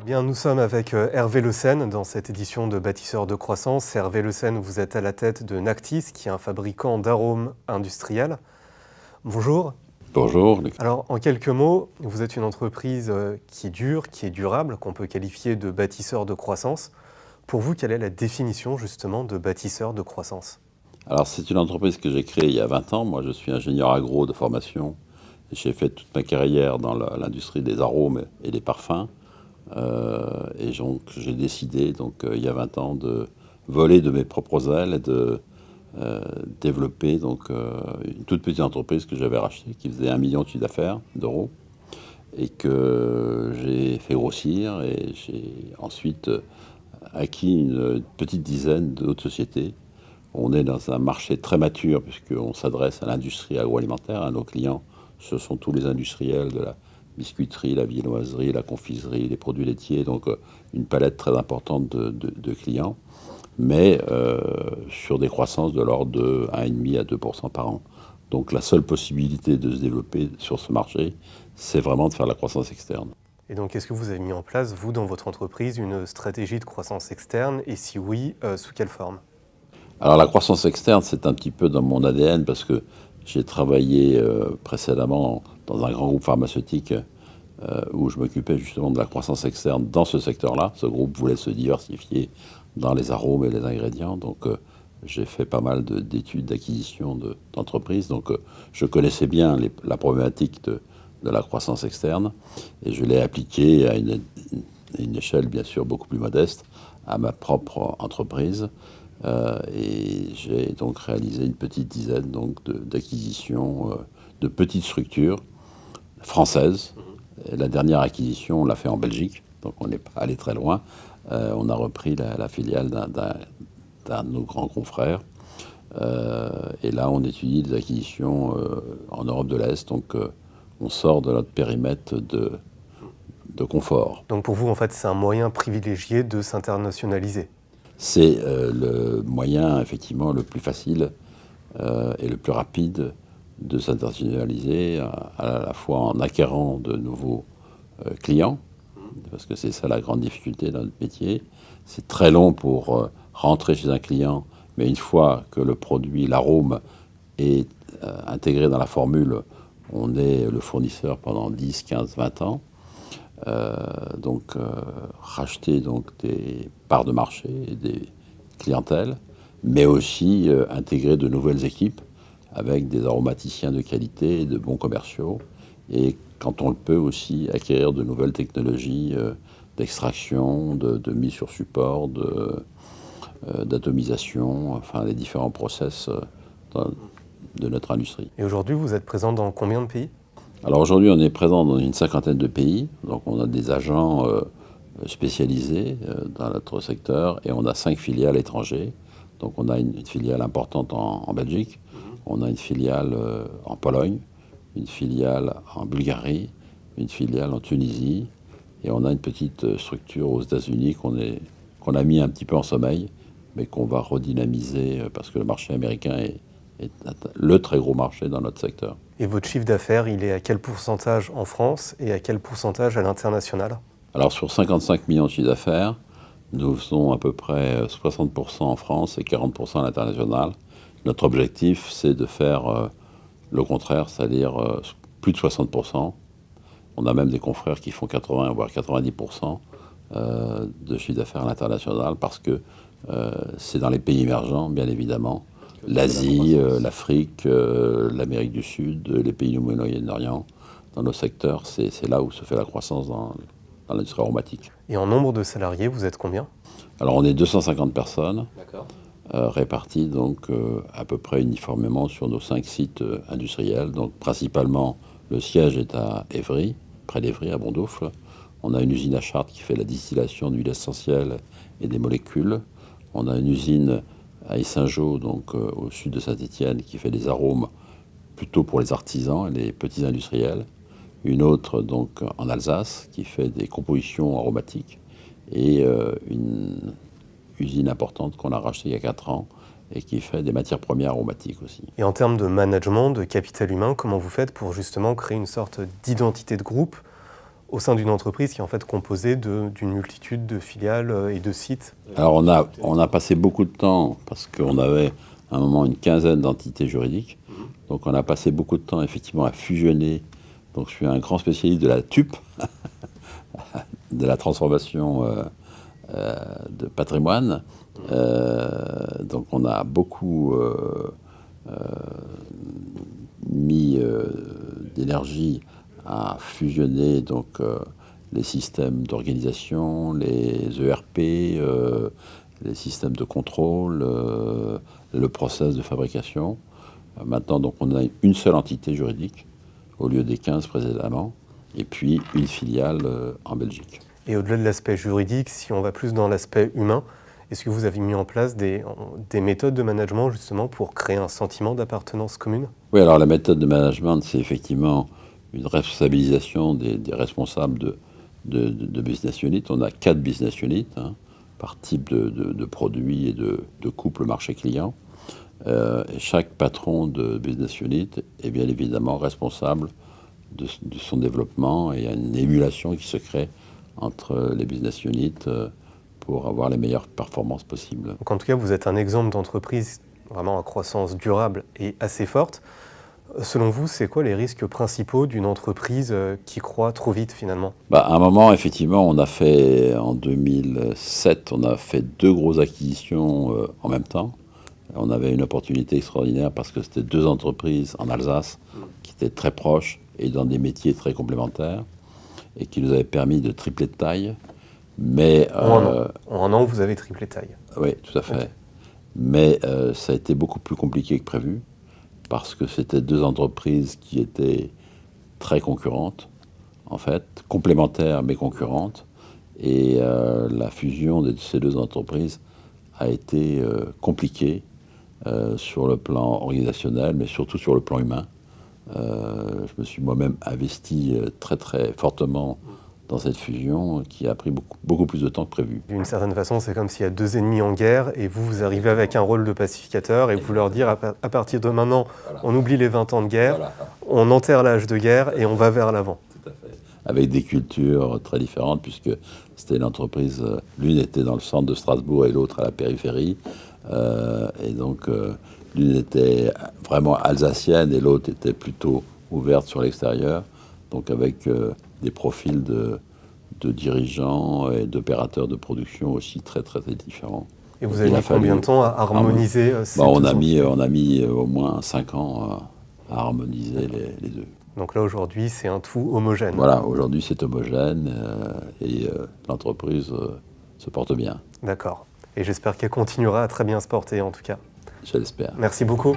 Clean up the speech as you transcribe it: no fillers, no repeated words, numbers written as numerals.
Bien, nous sommes avec Hervé Le Senne dans cette édition de Bâtisseurs de croissance. Hervé Le Senne, vous êtes à la tête de Nactis, qui est un fabricant d'arômes industriels. Bonjour. Bonjour. Alors, en quelques mots, vous êtes une entreprise qui dure, qui est durable, qu'on peut qualifier de bâtisseur de croissance. Pour vous, quelle est la définition justement de bâtisseur de croissance? Alors, c'est une entreprise que j'ai créée il y a 20 ans. Moi, je suis ingénieur agro de formation. J'ai fait toute ma carrière dans l'industrie des arômes et des parfums. Et donc, j'ai décidé, il y a 20 ans, de voler de mes propres ailes et de développer une toute petite entreprise que j'avais rachetée, qui faisait 1 million de chiffre d'affaires d'euros, et que j'ai fait grossir. Et j'ai ensuite acquis une petite dizaine d'autres sociétés. On est dans un marché très mature, puisqu'on s'adresse à l'industrie agroalimentaire. Nos clients, ce sont tous les industriels de la biscuiterie, la viennoiserie, la confiserie, les produits laitiers, donc une palette très importante de clients, mais sur des croissances de l'ordre de 1,5 à 2% par an. Donc la seule possibilité de se développer sur ce marché, c'est vraiment de faire la croissance externe. Et donc, est-ce que vous avez mis en place, vous, dans votre entreprise, une stratégie de croissance externe? Et si oui, sous quelle forme? Alors la croissance externe, c'est un petit peu dans mon ADN, parce que j'ai travaillé précédemment dans un grand groupe pharmaceutique où je m'occupais justement de la croissance externe dans ce secteur-là. Ce groupe voulait se diversifier dans les arômes et les ingrédients, donc j'ai fait pas mal d'études d'acquisition d'entreprises, donc je connaissais bien la problématique de la croissance externe, et je l'ai appliquée à une échelle bien sûr beaucoup plus modeste à ma propre entreprise. Et j'ai donc réalisé une petite dizaine d'acquisitions de petites structures françaises. Et la dernière acquisition, on l'a fait en Belgique, donc on n'est pas allé très loin. On a repris la filiale d'un de nos grands confrères. Et là, on étudie des acquisitions en Europe de l'Est, donc on sort de notre périmètre de confort. Donc pour vous, en fait, c'est un moyen privilégié de s'internationaliser? C'est le moyen, effectivement, le plus facile et le plus rapide de s'internationaliser, à la fois en acquérant de nouveaux clients, parce que c'est ça la grande difficulté dans notre métier. C'est très long pour rentrer chez un client, mais une fois que le produit, l'arôme, est intégré dans la formule, on est le fournisseur pendant 10, 15, 20 ans. Racheter des parts de marché, des clientèles, mais aussi intégrer de nouvelles équipes avec des aromaticiens de qualité et de bons commerciaux, et quand on le peut aussi acquérir de nouvelles technologies d'extraction, de mise sur support, d'atomisation, enfin les différents process de notre industrie. Et aujourd'hui, vous êtes présent dans combien de pays? Alors aujourd'hui, on est présent dans une 50aine de pays, donc on a des agents spécialisés dans notre secteur, et on a 5 filiales étrangères. Donc on a une filiale importante en Belgique, on a une filiale en Pologne, une filiale en Bulgarie, une filiale en Tunisie, et on a une petite structure aux États-Unis qu'on a mis un petit peu en sommeil, mais qu'on va redynamiser parce que le marché américain est le très gros marché dans notre secteur. Et votre chiffre d'affaires, il est à quel pourcentage en France et à quel pourcentage à l'international? Alors sur 55 millions de chiffre d'affaires, nous faisons à peu près 60% en France et 40% à l'international. Notre objectif, c'est de faire le contraire, c'est-à-dire plus de 60%. On a même des confrères qui font 80 voire 90% de chiffre d'affaires à l'international, parce que c'est dans les pays émergents, bien évidemment. L'Asie, l'Afrique, l'Amérique du Sud, les pays du Moyen-Orient. Dans nos secteurs, c'est là où se fait la croissance dans l'industrie aromatique. Et en nombre de salariés, vous êtes combien? Alors on est 250 personnes, réparties à peu près uniformément sur nos 5 sites industriels. Donc principalement, le siège est à Évry, près d'Évry, à Bondoufle. On a une usine à Chartres qui fait la distillation d'huile essentielle et des molécules. On a une usine à Yssingeaux, au sud de Saint-Étienne, qui fait des arômes plutôt pour les artisans et les petits industriels. Une autre en Alsace qui fait des compositions aromatiques, et une usine importante qu'on a rachetée il y a 4 ans et qui fait des matières premières aromatiques aussi. Et en termes de management, de capital humain, comment vous faites pour justement créer une sorte d'identité de groupe au sein d'une entreprise qui est en fait composée d'une multitude de filiales et de sites? Alors on a passé beaucoup de temps, parce qu'on avait à un moment une quinzaine d'entités juridiques, donc on a passé beaucoup de temps effectivement à fusionner. Donc je suis un grand spécialiste de la TUP, de la transformation de patrimoine. Donc on a beaucoup mis d'énergie à fusionner donc, les systèmes d'organisation, les ERP, les systèmes de contrôle, le process de fabrication. Maintenant, donc, on a une seule entité juridique au lieu des 15 précédemment, et puis une filiale en Belgique. Et au-delà de l'aspect juridique, si on va plus dans l'aspect humain, est-ce que vous avez mis en place des méthodes de management justement pour créer un sentiment d'appartenance commune? Oui, alors la méthode de management, c'est effectivement une responsabilisation des responsables de business unit. On a 4 business units par type de produit et de couple marché client. Et chaque patron de business unit est bien évidemment responsable de son développement, et il y a une émulation qui se crée entre les business units pour avoir les meilleures performances possibles. Donc en tout cas, vous êtes un exemple d'entreprise vraiment à croissance durable et assez forte. Selon vous, c'est quoi les risques principaux d'une entreprise qui croît trop vite finalement? À un moment, effectivement, on a fait, en 2007, on a fait 2 grosses acquisitions en même temps. On avait une opportunité extraordinaire parce que c'était 2 entreprises en Alsace qui étaient très proches et dans des métiers très complémentaires, et qui nous avaient permis de tripler de taille. Mais, en un an, vous avez triplé de taille. Oui, tout à fait. Okay. Mais ça a été beaucoup plus compliqué que prévu, parce que c'était 2 entreprises qui étaient très concurrentes, en fait, complémentaires mais concurrentes. Et la fusion de ces 2 entreprises a été compliquée sur le plan organisationnel, mais surtout sur le plan humain. Je me suis moi-même investi très très fortement dans cette fusion qui a pris beaucoup plus de temps que prévu. D'une certaine façon, c'est comme s'il y a 2 ennemis en guerre et vous arrivez avec un rôle de pacificateur et vous leur dire à partir de maintenant, voilà, on oublie les 20 ans de guerre, voilà, on enterre l'âge de guerre et on va vers l'avant. Tout à fait. Avec des cultures très différentes, puisque c'était une entreprise, l'une était dans le centre de Strasbourg et l'autre à la périphérie. Et donc l'une était vraiment alsacienne et l'autre était plutôt ouverte sur l'extérieur. Donc avec des profils de dirigeants et d'opérateurs de production aussi très très différents. Et vous avez mis combien de temps à harmoniser ces deux on a mis au moins 5 ans à harmoniser les 2. Donc là aujourd'hui c'est un tout homogène. Voilà, aujourd'hui c'est homogène et l'entreprise se porte bien. D'accord. Et j'espère qu'elle continuera à très bien se porter en tout cas. Je l'espère. Merci beaucoup.